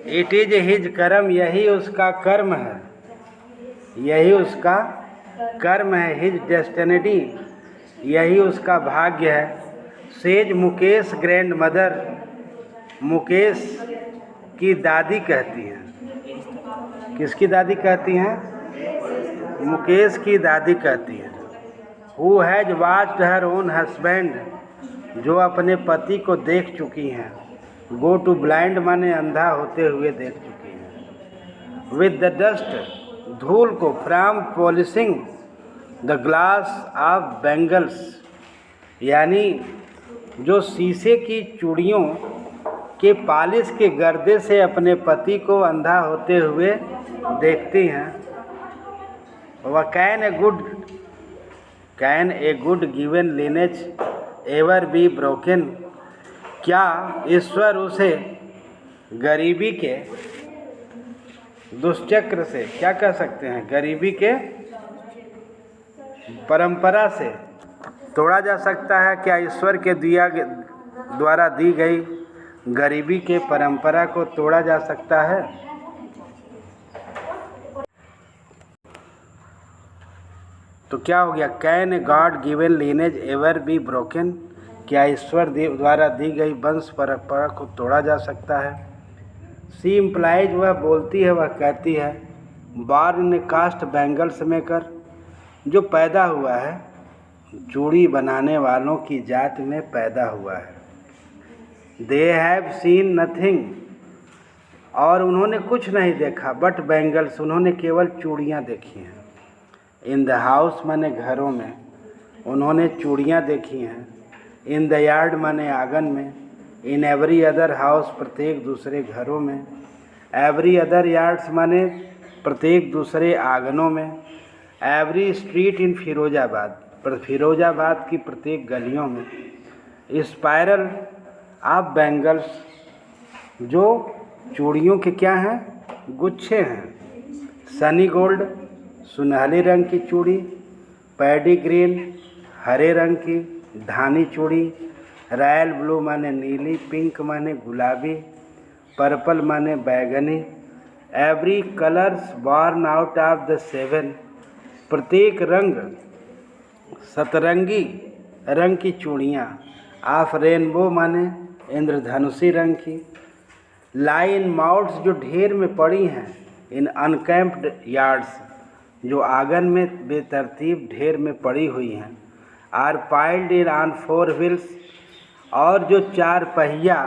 It is his कर्म, यही उसका कर्म है, यही उसका कर्म है। हिज डेस्टिनी, यही उसका भाग्य है। Says Mukesh grand mother, Mukesh की दादी कहती हैं। किसकी दादी कहती हैं? मुकेश की दादी कहती हैं। Who has watched her own husband, जो अपने पति को देख चुकी हैं। गो टू ब्लाइंड माने अंधा होते हुए देख चुकी हैं। विद द डस्ट, धूल को, from polishing the glass of bangles, यानी जो शीशे की चूड़ियों के पालिश के गर्दे से अपने पति को अंधा होते हुए देखती हैं। वह can a good given lineage ever be broken, क्या ईश्वर उसे गरीबी के दुष्चक्र से, क्या कह सकते हैं, गरीबी के परंपरा से तोड़ा जा सकता है? क्या ईश्वर के द्वारा दी गई गरीबी के परंपरा को तोड़ा जा सकता है? तो क्या हो गया? Can a god given lineage ever be broken, क्या ईश्वर द्वारा दी गई वंश परंपरा को तोड़ा जा सकता है? सी इम्प्लाइज, वह बोलती है, वह कहती है। बॉर्न कास्ट बैंगल्स मेकर, जो पैदा हुआ है चूड़ी बनाने वालों की जात में पैदा हुआ है। दे हैव सीन नथिंग, और उन्होंने कुछ नहीं देखा, बट बैंगल्स, उन्होंने केवल चूड़ियाँ देखी हैं। इन द हाउस माने घरों में, उन्होंने चूड़ियाँ देखी हैं। इन द यार्ड माने आंगन में। इन एवरी अदर हाउस, प्रत्येक दूसरे घरों में। एवरी अदर यार्ड्स माने प्रत्येक दूसरे आंगनों में। Every street in Firozabad, Firozabad की प्रत्येक गलियों में। स्पायरल ऑफ बैंगल्स, जो चूड़ियों के क्या हैं? गुच्छे हैं। सनी गोल्ड, सुनहले रंग की चूड़ी। पैडी ग्रीन, हरे रंग की धानी चूड़ी। रॉयल ब्लू माने नीली। पिंक माने गुलाबी। पर्पल माने बैगनी। Every colours born out of the seven, प्रत्येक रंग सतरंगी रंग की चूड़ियाँ। ऑफ रेनबो माने इंद्रधनुषी रंग की। लाइन माउट्स, जो ढेर में पड़ी हैं। इन अनकैम्प्ड यार्ड्स, जो आंगन में बेतरतीब ढेर में पड़ी हुई हैं। Are piled in on four wheels, और जो चार पहिया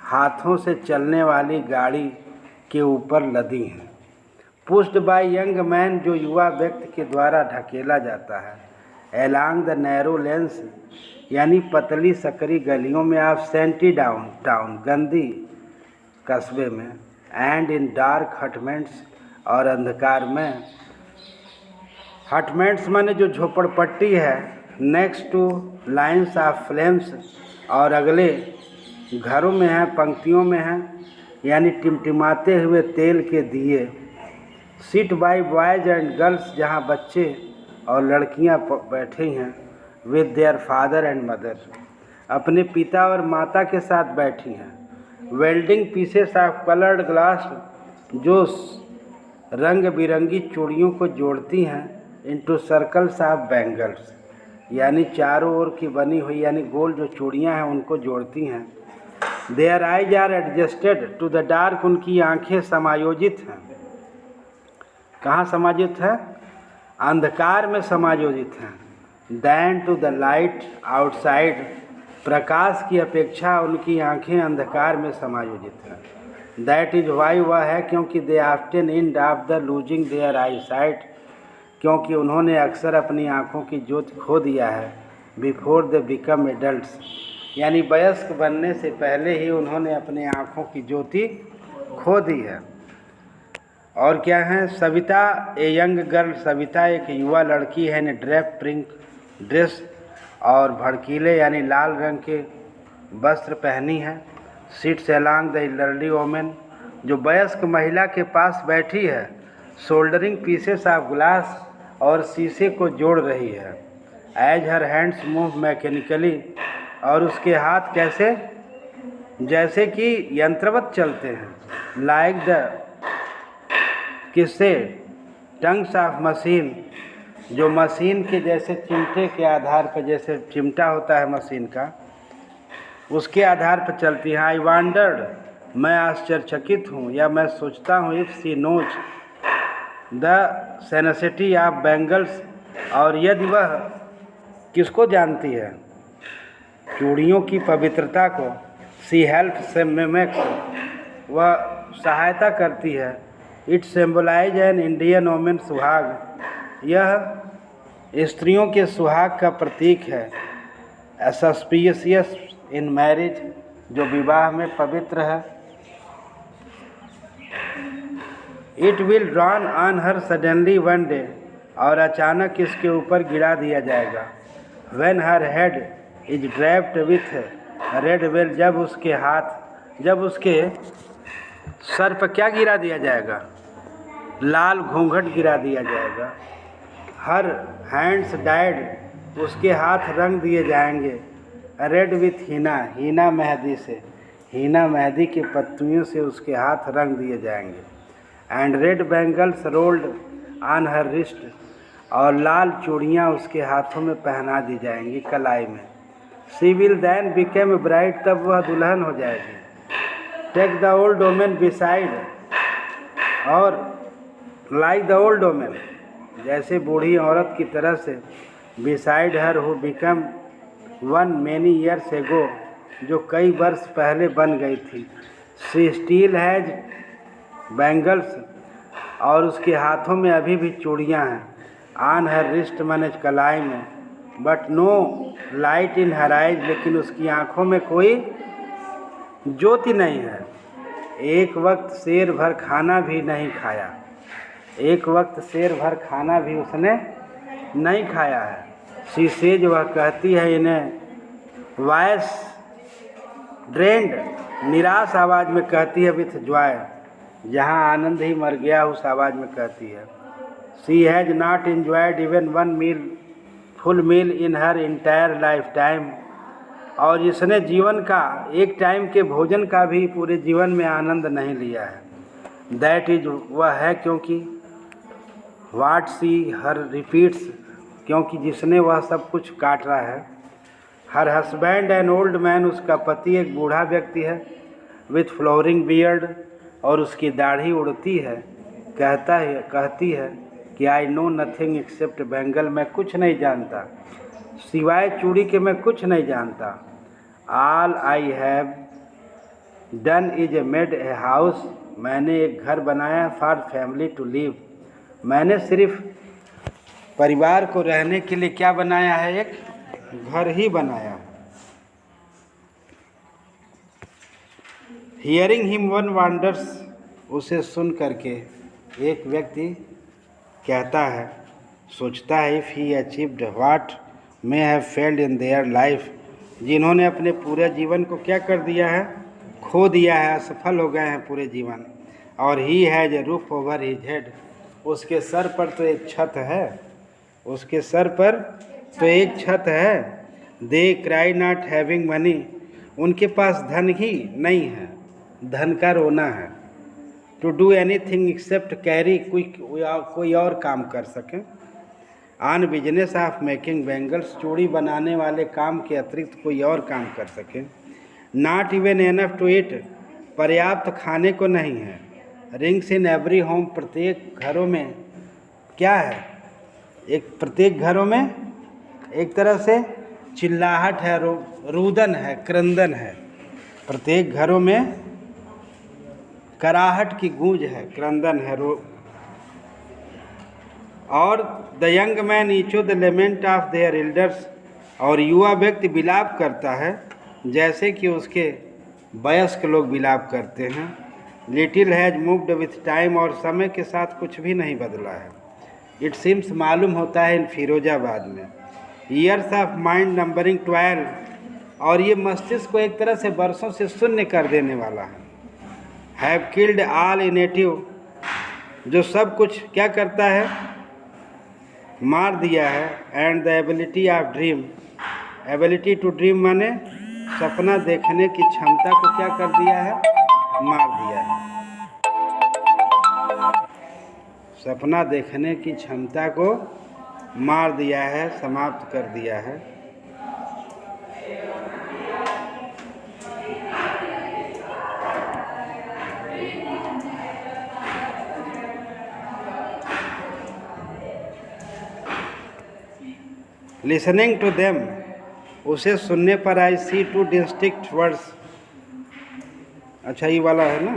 हाथों से चलने वाली गाड़ी के ऊपर लदी हैं। पुश्ड बाय यंग मैन, जो युवा व्यक्ति के द्वारा ढकेला जाता है। एलॉन्ग द नैरो लेंस, यानी पतली सकरी गलियों में। आप सेंटी टाउन, गंदी कस्बे में। एंड इन डार्क हटमेंट्स, और अंधकार में। हटमेंट्स माने जो झोपड़पट्टी है। Next two lines of flames, और अगले घरों में हैं, पंक्तियों में हैं, यानी टिमटिमाते हुए तेल के दिए। Sit by boys and girls, जहाँ बच्चे और लड़कियाँ बैठी हैं। With their father and mother, अपने पिता और माता के साथ बैठी हैं। Welding pieces of coloured glass, जो रंग बिरंगी चूड़ियों को जोड़ती हैं। इनटू सर्कल्स ऑफ बैंगल्स, यानी चारों ओर की बनी हुई, यानी गोल जो चूड़ियाँ हैं उनको जोड़ती हैं। Their eyes are adjusted to the dark, उनकी आँखें समायोजित हैं। कहाँ समायोजित है? अंधकार में समायोजित हैं। Than to the light outside, प्रकाश की अपेक्षा उनकी आँखें अंधकार में समायोजित हैं। दैट इज वाई, वह है क्योंकि they often end of the losing their eyesight, क्योंकि उन्होंने अक्सर अपनी आँखों की ज्योति खो दिया है। बिफोर दे बिकम एडल्ट्स, यानी वयस्क बनने से पहले ही उन्होंने अपनी आँखों की ज्योति खो दी है। और क्या है? Savita a young girl, Savita एक युवा लड़की है। ने ड्रेप पिंक ड्रेस, और भड़कीले यानी लाल रंग के वस्त्र पहनी है। Sits along the elderly women, जो वयस्क महिला के पास बैठी है। शोल्डरिंग पीसेस ऑफ ग्लास, और शीशे को जोड़ रही है। As her hands move mechanically, और उसके हाथ कैसे? जैसे कि यंत्रवत चलते हैं। लाइक द किससे टंग्स ऑफ मशीन, जो मशीन के जैसे चिमटे के आधार पर, जैसे चिमटा होता है मशीन का, उसके आधार पर चलती है। आई वांडर्ड, मैं आश्चर्यचकित हूँ या मैं सोचता हूँ, if she knows the necessity of bangles, और यदि वह किसको जानती है, चूड़ियों की पवित्रता को, सी हेल्प से मेमेक्स, वह सहायता करती है, it symbolize an Indian women suhag, यह स्त्रियों के सुहाग का प्रतीक है। सस्पिशियस इन मैरिज, जो विवाह में पवित्र है। It will drawn on her suddenly one day, और अचानक इसके ऊपर गिरा दिया जाएगा। When her head is draped with red well, जब उसके सर पर क्या गिरा दिया जाएगा, लाल घूंघट गिरा दिया जाएगा। हर हैंड्स डाइड, उसके हाथ रंग दिए जाएंगे। रेड विथ हीना, हीना मेहंदी से, हीना मेहंदी की पत्तियों से उसके हाथ रंग दिए जाएंगे। And red bangles rolled on her wrist, और लाल चूड़ियाँ उसके हाथों में पहना दी जाएंगी कलाई में। She will then became bride, तब वह दुल्हन हो जाएगी। Take the old women beside, और लाइक द ओल्ड वोमेन, जैसे बूढ़ी औरत की तरह से, beside her who become one many years ago, जो कई वर्ष पहले बन गई थी। शी स्टील हैज बैंगल्स, और उसके हाथों में अभी भी चूड़ियाँ हैं। ऑन हर रिस्ट, माने कलाई में। But no light in her eyes, लेकिन उसकी आँखों में कोई ज्योति नहीं है। एक वक्त शेर भर खाना भी नहीं खाया, एक वक्त शेर भर खाना भी उसने नहीं खाया है। शी सेज, वह कहती है इन्हें, वॉइस ड्रेंड, निराश आवाज़ में कहती है, विथ जॉय, जहाँ आनंद ही मर गया उस आवाज़ में कहती है। She has not enjoyed even one meal, full meal in her entire life time, और जिसने जीवन का एक टाइम के भोजन का भी पूरे जीवन में आनंद नहीं लिया है। दैट इज, वह है क्योंकि, वाट सी हर रिपीट्स, क्योंकि जिसने वह सब कुछ काट रहा है। Her husband an old man, उसका पति एक बूढ़ा व्यक्ति है। विथ फ्लोरिंग बियर्ड, और उसकी दाढ़ी उड़ती है। कहती है कि I know nothing accept bangle, मैं कुछ नहीं जानता, सिवाय चूड़ी के मैं कुछ नहीं जानता। All I have done is made a house, मैंने एक घर बनाया। फॉर फैमिली टू लिव, मैंने सिर्फ परिवार को रहने के लिए क्या बनाया है, एक घर ही बनाया। हियरिंग हिम वन वांडर्स, उसे सुन करके एक व्यक्ति कहता है, सोचता है, if he achieved what may have failed in their life, जिन्होंने अपने पूरे जीवन को क्या कर दिया है, खो दिया है, असफल हो गए हैं पूरे जीवन। और he has a roof over his head, उसके सर पर तो एक छत है, उसके सर पर तो एक छत है। दे क्राई नॉट हैविंग मनी, उनके पास धन ही नहीं है, धन का रोना है। To do anything except carry, कोई और काम कर सकें। On business of making bangles, चूड़ी बनाने वाले काम के अतिरिक्त कोई और काम कर सकें। Not even enough to eat, पर्याप्त खाने को नहीं है। रिंग्स इन एवरी होम, प्रत्येक घरों में क्या है, एक प्रत्येक घरों में एक तरह से चिल्लाहट है, रुदन है, क्रंदन है। प्रत्येक घरों में कराहट की गूंज है, क्रंदन है। और the young man echo the lament of their elders, और युवा व्यक्ति विलाप करता है जैसे कि उसके वयस्क लोग विलाप करते हैं। Little has moved with time, और समय के साथ कुछ भी नहीं बदला है। इट सीम्स, मालूम होता है, इन फिरोजाबाद में। ईयर्स ऑफ माइंड नंबरिंग 12, और ये मस्तिष्क को एक तरह से वर्षों से शून्य कर देने वाला है। हैव किल्ड ऑल इनेटिव, जो सब कुछ क्या करता है, मार दिया है। And the ability of dream, ability to dream माने सपना देखने की क्षमता को क्या कर दिया है, मार दिया है। सपना देखने की क्षमता को मार दिया है, समाप्त कर दिया है। लिसनिंग टू देम, उसे सुनने पर आई सी टू डिस्टिंक्ट वर्ड्स। अच्छा ये वाला है ना।